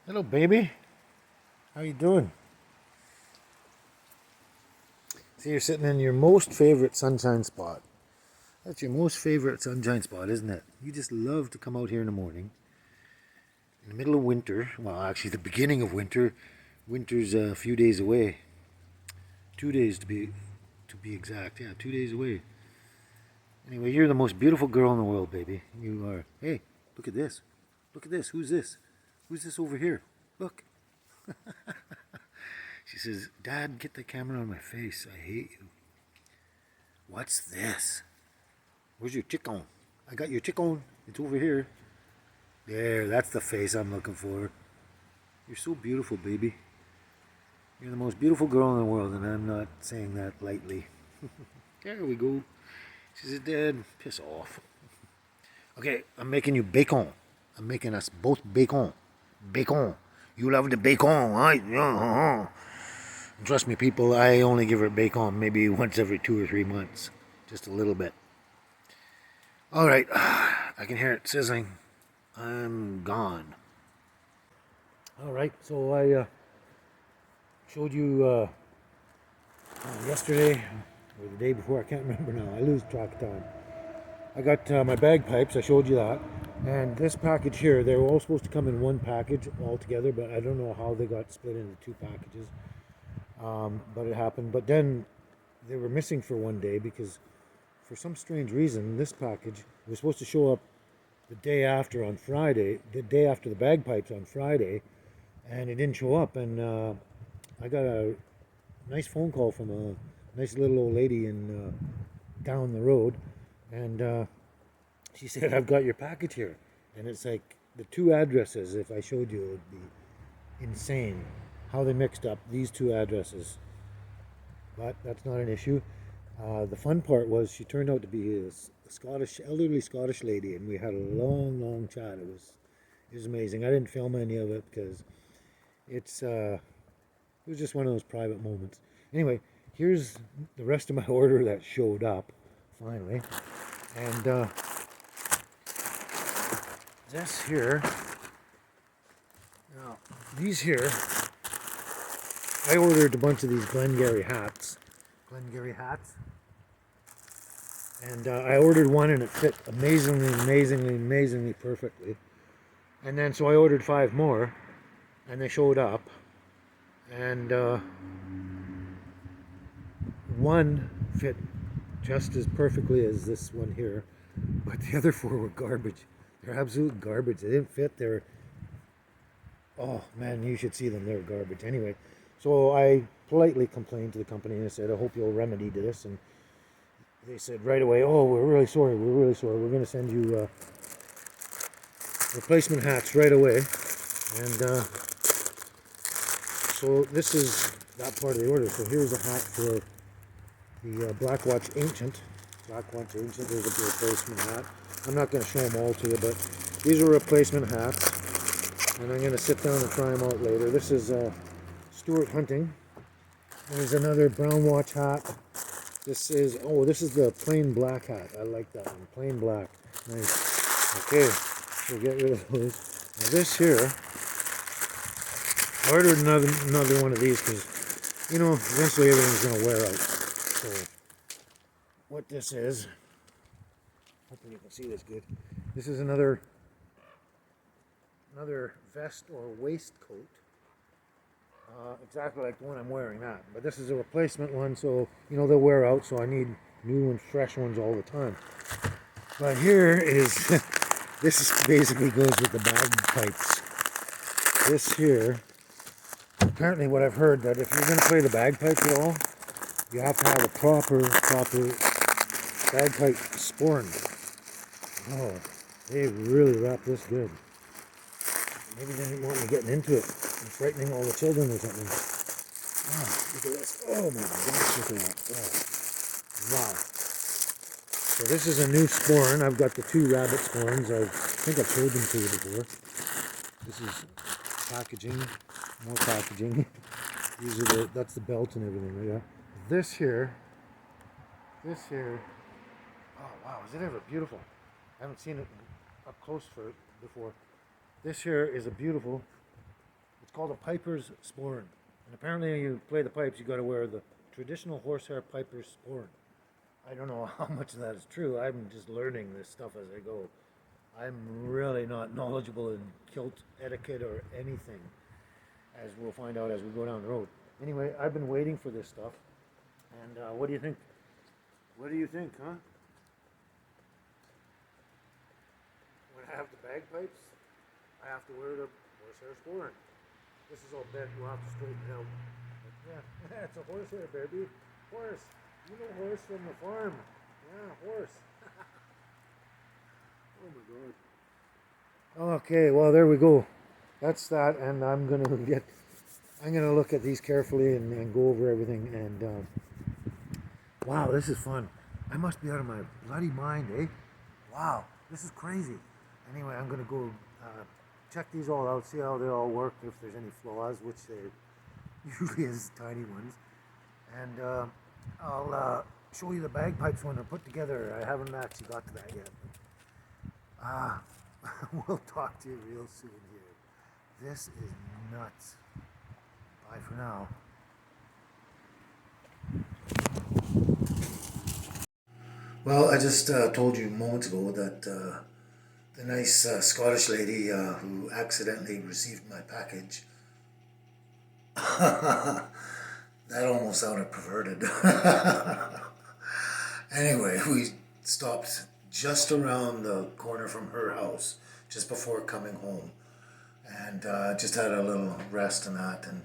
Hello, baby. How you doing? See, you're sitting in your most favorite sunshine spot. That's your most favorite sunshine spot, isn't it? You just love to come out here in the morning, in the middle of winter. Well, actually, the beginning of winter. Winter's a few days away. 2 days to be exact. Yeah, 2 days away. Anyway, you're the most beautiful girl in the world, baby. You are. Hey, look at this. Look at this. Who's this? Who's this over here? Look. She says, Dad, get the camera on my face. I hate you. What's this? Where's your chicken? I got your chicken. It's over here. There, that's the face I'm looking for. You're so beautiful, baby. You're the most beautiful girl in the world, and I'm not saying that lightly. There we go. She says, Dad, piss off. Okay, I'm making you bacon. I'm making us both bacon. Bacon. You love the bacon, right? Yeah. Trust me, people, I only give her bacon maybe once every 2 or 3 months. Just a little bit. All right, I can hear it sizzling. I'm gone. All right, so I showed you yesterday or the day before, I can't remember now. I lose track of time. I got my bagpipes, I showed you that. And this package here, they were all supposed to come in one package all together, but I don't know how they got split into two packages. But it happened. But then they were missing for one day because for some strange reason, this package was supposed to show up the day after on Friday, the day after the bagpipes on Friday, and it didn't show up. And I got a nice phone call from a nice little old lady in down the road, and she said, "I've got your package here," and it's like the two addresses. If I showed you, it would be insane how they mixed up these two addresses. But that's not an issue. The fun part was she turned out to be a Scottish, elderly Scottish lady, and we had a long, long chat. It was amazing. I didn't film any of it because it was just one of those private moments. Anyway, here's the rest of my order that showed up finally, and this here. Now these here, I ordered a bunch of these Glengarry hats. Glengarry hats. And I ordered one and it fit amazingly, amazingly, amazingly perfectly. And then so I ordered five more and they showed up. And one fit just as perfectly as this one here. But the other four were garbage. They're absolute garbage. They didn't fit. Oh man, you should see them. They're garbage. Anyway, so I politely complained to the company and I said, I hope you'll remedy this. And they said right away, oh, we're really sorry. We're really sorry. We're going to send you replacement hats right away. And so this is that part of the order. So here's a hat for the Blackwatch Ancient. Blackwatch Ancient is a replacement hat. I'm not going to show them all to you, but these are replacement hats. And I'm going to sit down and try them out later. This is Stuart Hunting. There's another Brown Watch hat. This is the plain black hat. I like that one. Plain black. Nice. Okay, we'll get rid of those. Now this here, I ordered another one of these because, eventually everything's going to wear out. So, what this is, hoping you can see this good. This is another vest or waistcoat. Exactly like the one I'm wearing that. But this is a replacement one, so, they'll wear out, so I need new and fresh ones all the time. But here is, basically goes with the bagpipes. This here, apparently what I've heard, that if you're going to play the bagpipes at all, you have to have a proper bagpipe sporran. Oh, they really wrap this good. Maybe they didn't want me getting into it and frightening all the children or something. Oh, look at this. Oh my gosh, look at that. Oh. Wow. So this is a new sporran. I've got the two rabbit sporrans. I think I've showed them to you before. This is packaging. More packaging. That's the belt and everything. Yeah. This here. Oh wow, is it ever beautiful? I haven't seen it up close before. This here is a beautiful It's called a piper's sporran. And apparently you play the pipes, you got to wear the traditional horsehair piper's sporran. I don't know how much of that is true. I'm just learning this stuff as I go. I'm really not knowledgeable in kilt etiquette or anything, as we'll find out as we go down the road. Anyway, I've been waiting for this stuff. And what do you think? What do you think, huh? When I have the bagpipes, I have to wear the horsehair sporran. This is all bent, we'll have to straighten it out. But yeah, it's a horsehair, baby. Horse. You know horse from the farm. Yeah, horse. Oh my god. Okay, well there we go. That's that, and I'm gonna look at these carefully and go over everything. And wow, this is fun. I must be out of my bloody mind, eh? Wow, this is crazy. Anyway, I'm gonna go check these all out, see how they all work, if there's any flaws, which there usually is, tiny ones. And I'll show you the bagpipes when they're put together. I haven't actually got to that yet. We'll talk to you real soon here. This is nuts. Bye for now. Well, I just told you moments ago that the nice Scottish lady who accidentally received my package, that almost sounded perverted. Anyway, we stopped just around the corner from her house just before coming home, and just had a little rest and that. And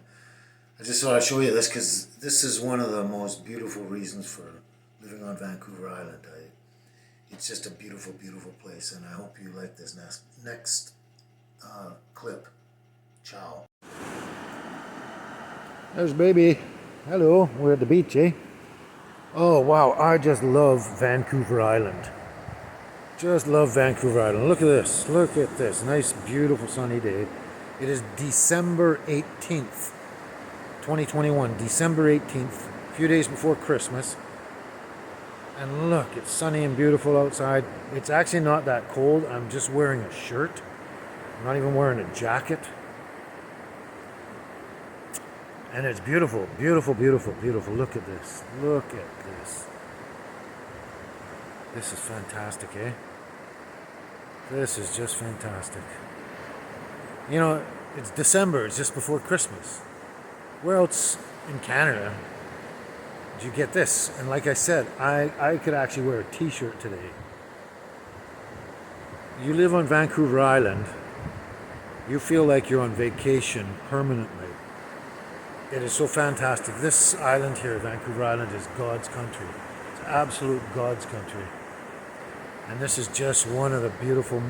I just thought I'd show you this because this is one of the most beautiful reasons for living on Vancouver Island. It's just a beautiful, beautiful place, and I hope you like this next clip. Ciao. There's baby. Hello, we're at the beach, eh? Oh wow, I just love Vancouver Island. Just love Vancouver Island. Look at this. Look at this. Nice, beautiful sunny day. It is December 18th, 2021. December 18th, a few days before Christmas. And look, it's sunny and beautiful outside. It's actually not that cold. I'm just wearing a shirt. I'm not even wearing a jacket. And it's beautiful, beautiful, beautiful, beautiful. Look at this. Look at this. This is fantastic, eh? This is just fantastic. You know, it's December. It's just before Christmas. Where else in Canada did you get this? And like I said, I could actually wear a t-shirt today. You live on Vancouver Island, you feel like you're on vacation permanently. It is so fantastic. This island here, Vancouver Island, is God's country. It's absolute God's country. And this is just one of the beautiful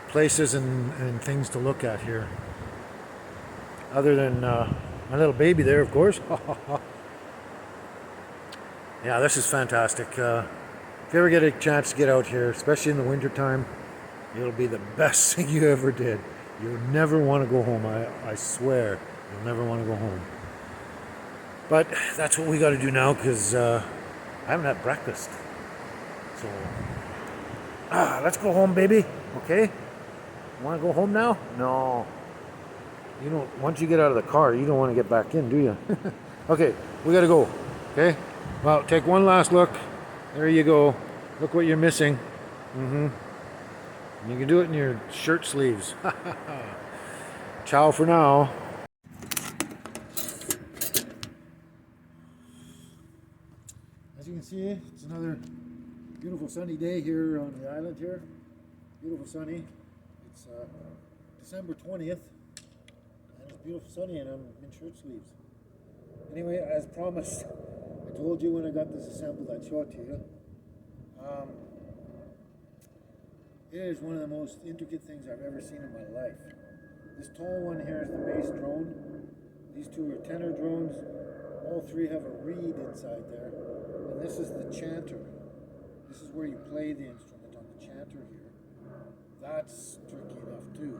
places and things to look at here. Other than my little baby there, of course. Yeah, this is fantastic. If you ever get a chance to get out here, especially in the winter time, it'll be the best thing you ever did. You'll never want to go home. I swear, you'll never want to go home. But that's what we got to do now, because I haven't had breakfast. So, let's go home, baby. Okay? Want to go home now? No. You don't. Once you get out of the car, you don't want to get back in, do you? Okay, we got to go. Okay? Well, take one last look. There you go. Look what you're missing. You can do it in your shirt sleeves. Ciao for now. As you can see, it's another beautiful sunny day here on the island here. Beautiful sunny. It's December 20th. And it's beautiful sunny and I'm in shirt sleeves. Anyway, as promised, I told you when I got this assembled I'd show it to you. It is one of the most intricate things I've ever seen in my life. This tall one here is the bass drone. These two are tenor drones. All three have a reed inside there. And this is the chanter. This is where you play the instrument on the chanter here. That's tricky enough too.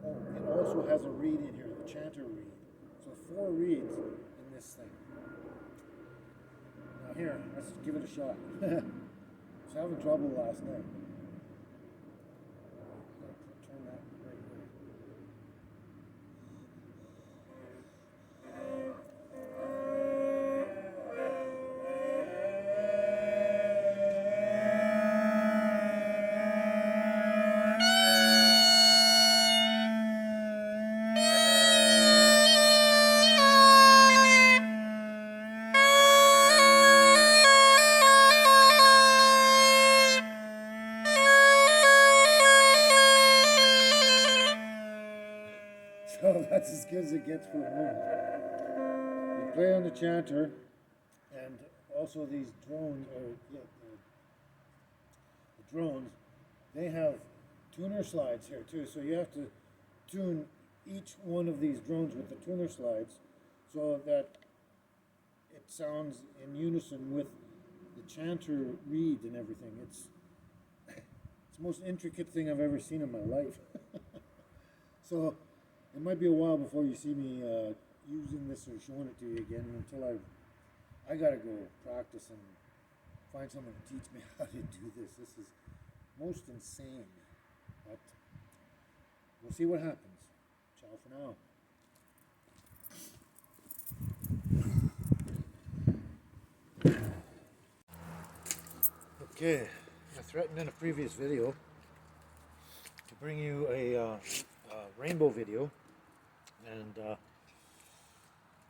And it also has a reed in here, the chanter reed. So 4 reeds in this thing. Now here, let's give it a shot. I was having trouble last night. Turn that right way. So that's as good as it gets for a moment. You play on the chanter, and also these drones, the drones, they have tuner slides here too. So you have to tune each one of these drones with the tuner slides so that it sounds in unison with the chanter read and everything. It's the most intricate thing I've ever seen in my life. So it might be a while before you see me using this or showing it to you again until I gotta go practice and find someone to teach me how to do this. This is most insane, but we'll see what happens. Ciao for now. Okay, I threatened in a previous video to bring you a rainbow video, and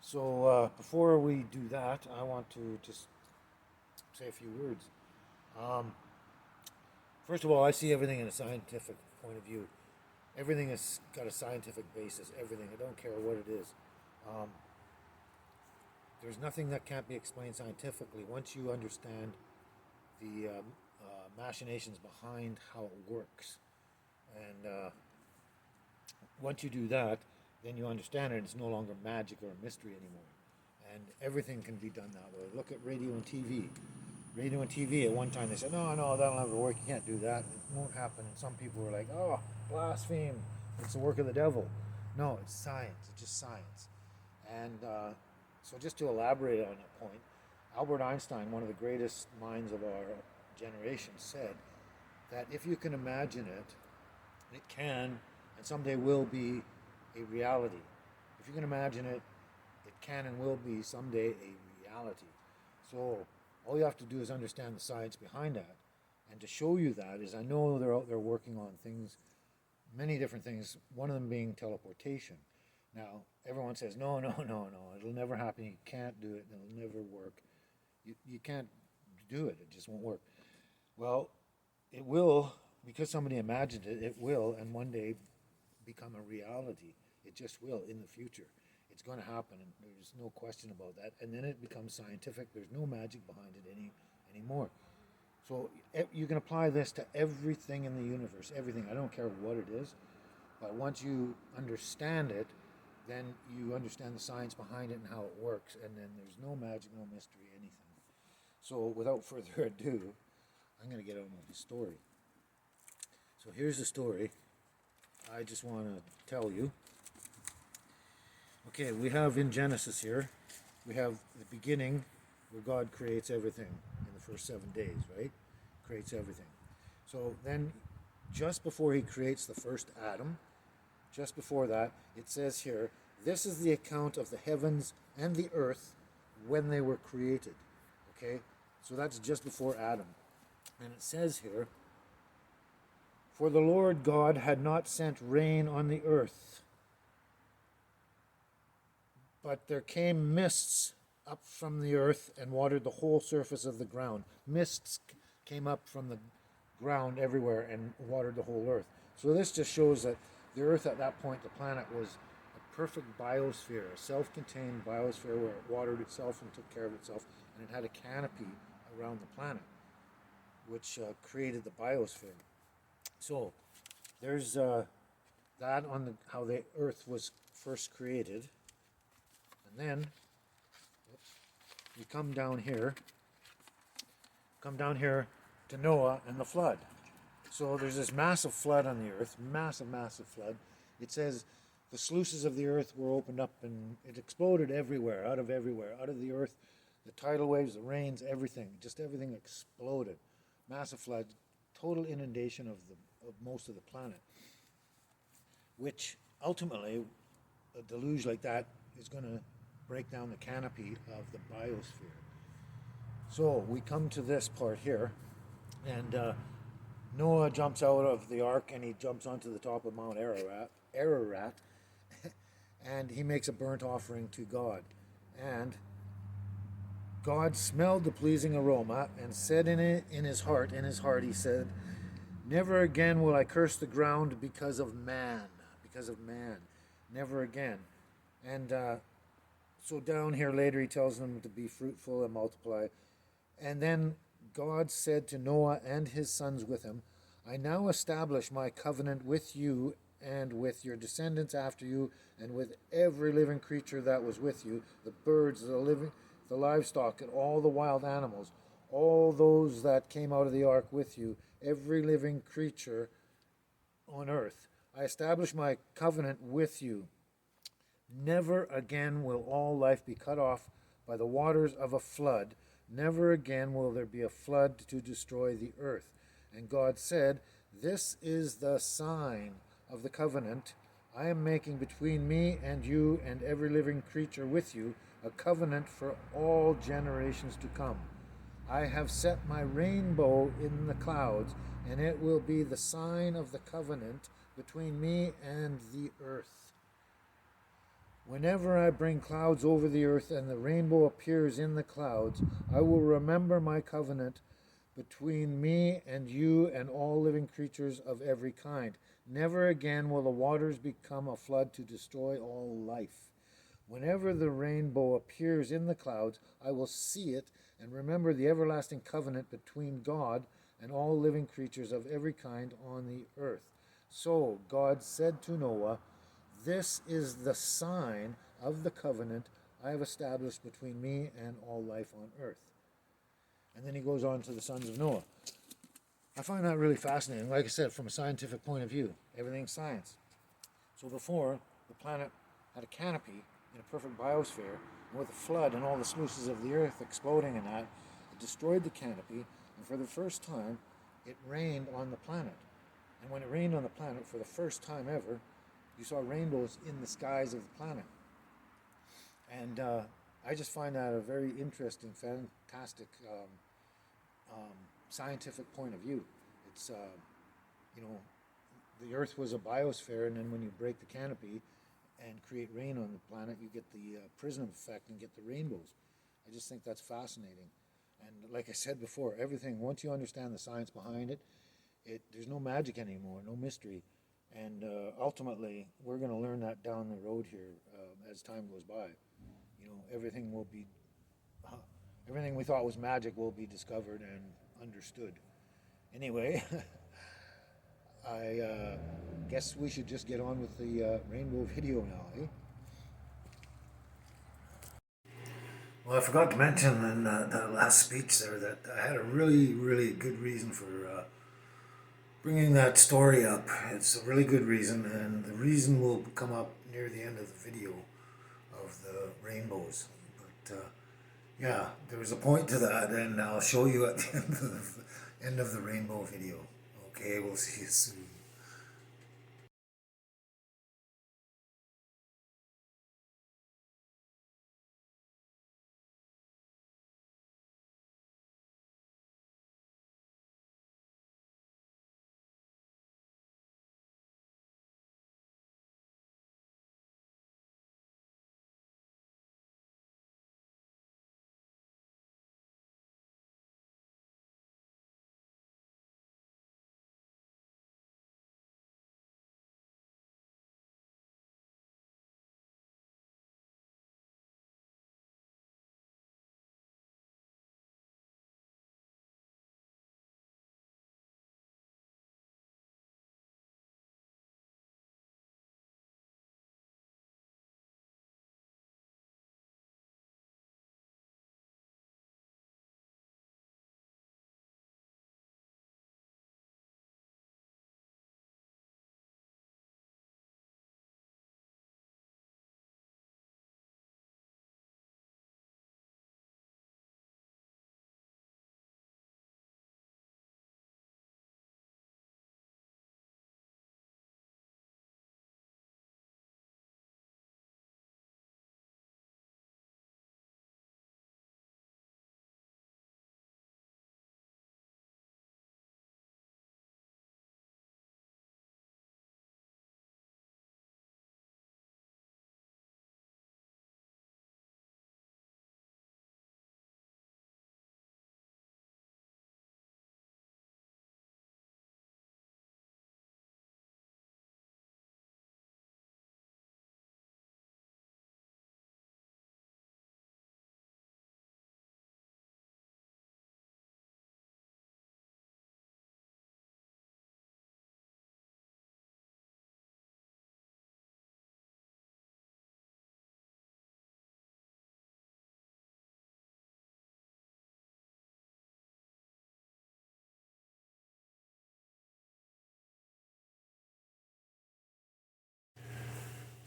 so before we do that, I want to just say a few words. First of all, I see everything in a scientific point of view. Everything has got a scientific basis, everything. I don't care what it is. There's nothing that can't be explained scientifically once you understand the machinations behind how it works. And once you do that, then you understand it. It's no longer magic or a mystery anymore. And everything can be done that way. Look at radio and TV. Radio and TV, at one time they said, no, that'll never work. You can't do that. It won't happen. And some people were like, oh, blaspheme. It's the work of the devil. No, it's science. It's just science. And so just to elaborate on that point, Albert Einstein, one of the greatest minds of our generation, said that if you can imagine it, it can and someday will be a reality. If you can imagine it, it can and will be someday a reality. So all you have to do is understand the science behind that. And to show you that is, I know they're out there working on things, many different things, one of them being teleportation. Now, everyone says, no, it'll never happen. You can't do it. It'll never work. You can't do it. It just won't work. Well, it will, because somebody imagined it, it will, and one day become a reality. It just will in the future. It's going to happen, and there's no question about that. And then it becomes scientific. There's no magic behind it anymore. So you can apply this to everything in the universe, everything. I don't care what it is, but once you understand it, then you understand the science behind it and how it works, and then there's no magic, no mystery, anything. So without further ado, I'm going to get on with the story. So here's the story I just want to tell you. Okay, we have in Genesis here, we have the beginning where God creates everything in the first 7 days, right? Creates everything. So then just before he creates the first Adam, just before that, it says here, this is the account of the heavens and the earth when they were created. Okay? So that's just before Adam. And it says here, for the Lord God had not sent rain on the earth, but there came mists up from the earth and watered the whole surface of the ground. Mists came up from the ground everywhere and watered the whole earth. So this just shows that the earth at that point, the planet, was a perfect biosphere, a self-contained biosphere where it watered itself and took care of itself, and it had a canopy around the planet, which created the biosphere. So there's that on how the earth was first created. And then we come down here to Noah and the flood. So there's this massive flood on the earth, massive flood. It says the sluices of the earth were opened up and it exploded everywhere, out of the earth, the tidal waves, the rains, everything exploded. Massive flood, total inundation of most of the planet, which ultimately, a deluge like that is going to break down the canopy of the biosphere. So we come to this part here, and Noah jumps out of the ark and he jumps onto the top of Mount Ararat, and he makes a burnt offering to God. And God smelled the pleasing aroma and said in his heart he said, never again will I curse the ground because of man. never again. And so down here later, he tells them to be fruitful and multiply. And then God said to Noah and his sons with him, I now establish my covenant with you and with your descendants after you, and with every living creature that was with you, the birds, the livestock, and all the wild animals, all those that came out of the ark with you, every living creature on earth. I establish my covenant with you. Never again will all life be cut off by the waters of a flood. Never again will there be a flood to destroy the earth. And God said, This is the sign of the covenant I am making between me and you and every living creature with you, a covenant for all generations to come. I have set my rainbow in the clouds, and it will be the sign of the covenant between me and the earth. Whenever I bring clouds over the earth and the rainbow appears in the clouds, I will remember my covenant between me and you and all living creatures of every kind. Never again will the waters become a flood to destroy all life. Whenever the rainbow appears in the clouds, I will see it and remember the everlasting covenant between God and all living creatures of every kind on the earth. So God said to Noah, This is the sign of the covenant I have established between me and all life on earth. And then he goes on to the sons of Noah. I find that really fascinating. Like I said, from a scientific point of view, everything's science. So before, the planet had a canopy in a perfect biosphere, and with a flood and all the sluices of the earth exploding and that, it destroyed the canopy, and for the first time, it rained on the planet. And when it rained on the planet, for the first time ever, you saw rainbows in the skies of the planet. And I just find that a very interesting, fantastic scientific point of view. It's, you know, the Earth was a biosphere, and then when you break the canopy and create rain on the planet, you get the prism effect and get the rainbows. I just think that's fascinating. And like I said before, everything, once you understand the science behind it, there's no magic anymore, no mystery. And ultimately, we're going to learn that down the road here as time goes by. You know, uh, everything we thought was magic will be discovered and understood. Anyway, I guess we should just get on with the rainbow video now, eh? Well, I forgot to mention in that last speech there that I had a really, really good reason for bringing that story up. It's a really good reason, and the reason will come up near the end of the video of the rainbows. But yeah, there was a point to that, and I'll show you at the end of the rainbow video. Okay, we'll see you soon.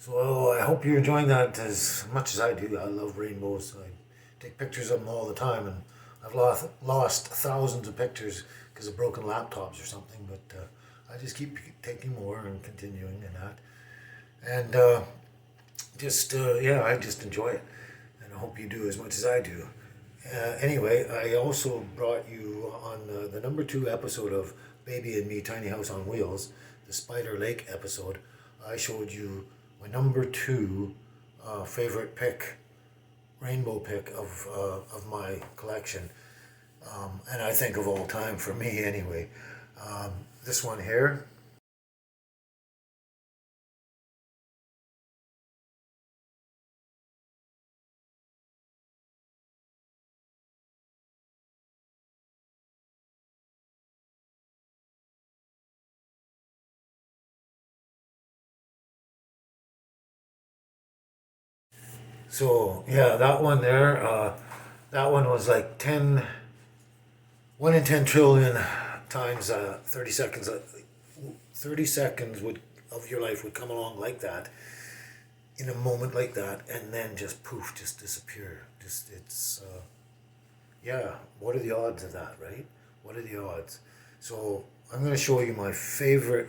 So I hope you're enjoying that as much as I do. I love rainbows. I take pictures of them all the time, and I've lost thousands of pictures because of broken laptops or something. But I just keep taking more and continuing and that, and yeah, I just enjoy it, and I hope you do as much as I do. Anyway, I also brought you on the number 2 episode of Baby and Me Tiny House on Wheels, the Spider Lake episode. I showed you my number 2 favorite pick, rainbow pick of my collection, and I think of all time for me anyway. This one here. So yeah, that one there. That one was like 1 in 10 trillion times 30 seconds. 30 seconds would of your life would come along like that, in a moment like that, and then just poof, just disappear. Just it's yeah. What are the odds of that, right? What are the odds? So I'm going to show you my favorite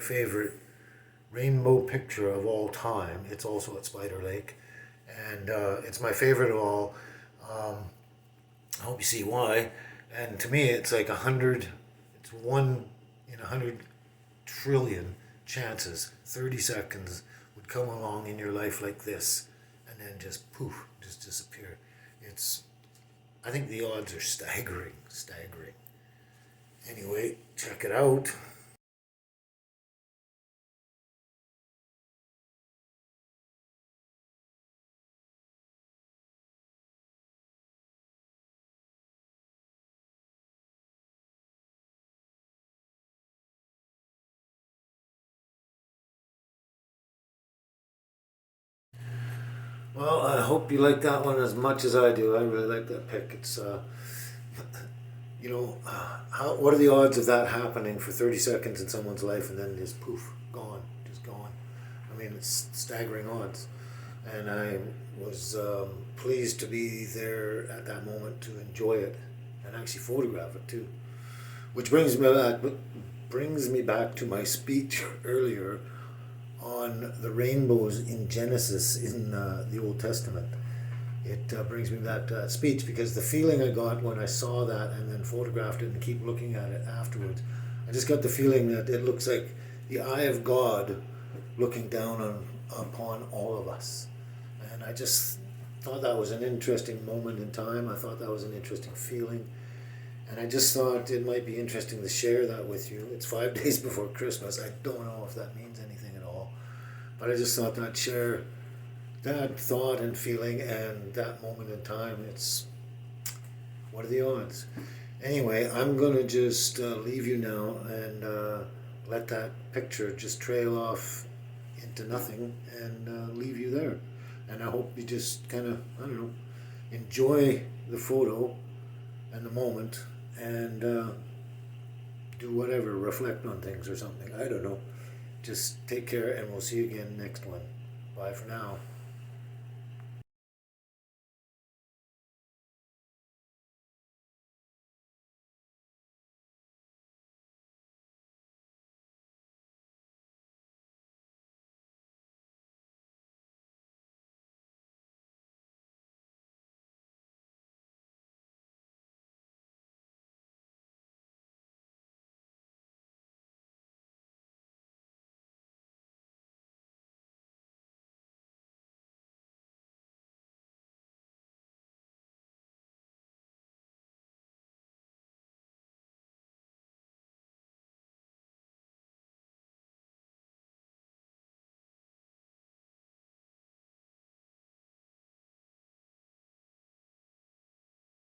rainbow picture of all time. It's also at Spider Lake, and it's my favorite of all. Um, I hope you see why. And to me, it's like 100. It's 1 in 100 trillion chances. 30 seconds would come along in your life like this, and then just poof, just disappear. It's. I think the odds are staggering, staggering. Anyway, check it out. Well, I hope you like that one as much as I do. I really like that pick. It's what are the odds of that happening for 30 seconds in someone's life and then just poof, gone, just gone. I mean, it's staggering odds. And I was pleased to be there at that moment to enjoy it and actually photograph it too. Which brings me back to my speech earlier on the rainbows in Genesis in the Old Testament. It brings me back to that speech because the feeling I got when I saw that and then photographed it and keep looking at it afterwards, I just got the feeling that it looks like the eye of God looking down upon all of us. And I just thought that was an interesting moment in time. I thought that was an interesting feeling. And I just thought it might be interesting to share that with you. It's 5 days before Christmas. I don't know if that means anything at all. But I just thought I'd share that thought and feeling and that moment in time. It's, what are the odds? Anyway, I'm going to just leave you now and let that picture just trail off into nothing and leave you there. And I hope you just kind of, I don't know, enjoy the photo and the moment and do whatever, reflect on things or something. I don't know. Just take care and we'll see you again next one. Bye for now.